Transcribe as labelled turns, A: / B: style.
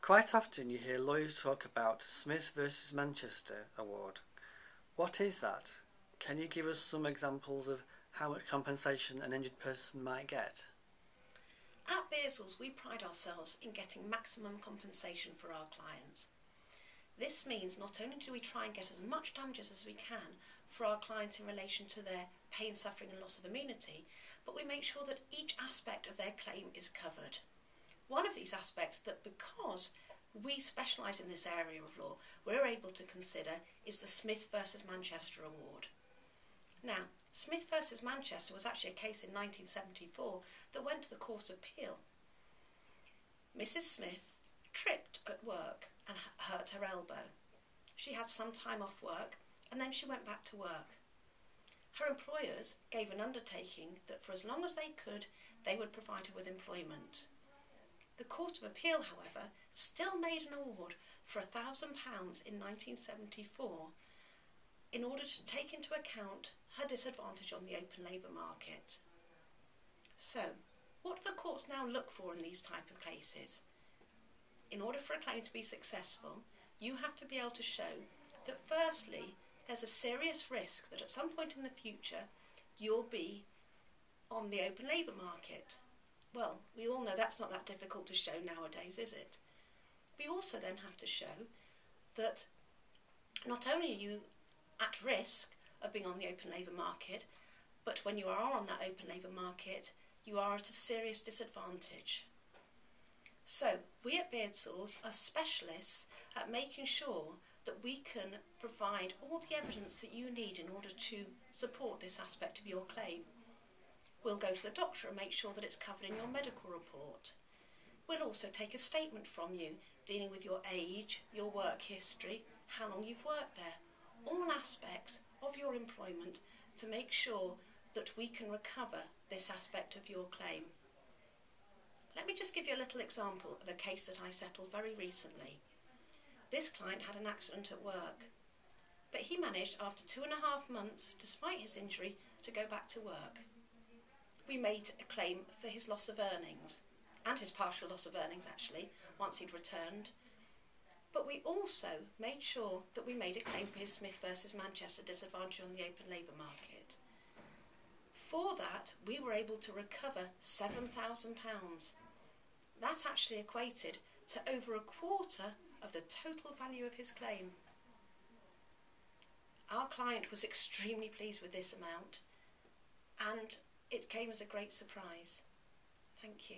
A: Quite often you hear lawyers talk about Smith versus Manchester award. What is that? Can you give us some examples of how much compensation an injured person might get?
B: At Beardsells, we pride ourselves in getting maximum compensation for our clients. This means not only do we try and get as much damages as we can for our clients in relation to their pain, suffering and loss of immunity, but we make sure that each aspect of their claim is covered. One of these aspects that, because we specialise in this area of law, we're able to consider is the Smith versus Manchester award. Now, Smith versus Manchester was actually a case in 1974 that went to the Court of Appeal. Mrs. Smith tripped at work and hurt her elbow. She had some time off work and then she went back to work. Her employers gave an undertaking that for as long as they could, they would provide her with employment. The Court of Appeal, however, still made an award for £1,000 in 1974 in order to take into account her disadvantage on the open labour market. So, what do the courts now look for in these type of cases? In order for a claim to be successful, you have to be able to show that firstly, there's a serious risk that at some point in the future you'll be on the open labour market. Well, we all know that's not that difficult to show nowadays, is it? We also then have to show that not only are you at risk of being on the open labour market, but when you are on that open labour market, you are at a serious disadvantage. So, we at Beardsells are specialists at making sure that we can provide all the evidence that you need in order to support this aspect of your claim. We'll go to the doctor and make sure that it's covered in your medical report. We'll also take a statement from you dealing with your age, your work history, how long you've worked there, all aspects of your employment to make sure that we can recover this aspect of your claim. Let me just give you a little example of a case that I settled very recently. This client had an accident at work, but he managed after 2.5 months, despite his injury, to go back to work. We made a claim for his loss of earnings, and his partial loss of earnings actually, once he'd returned. But we also made sure that we made a claim for his Smith versus Manchester disadvantage on the open labour market. For that, we were able to recover £7,000. That actually equated to over a quarter of the total value of his claim. Our client was extremely pleased with this amount, and it came as a great surprise. Thank you.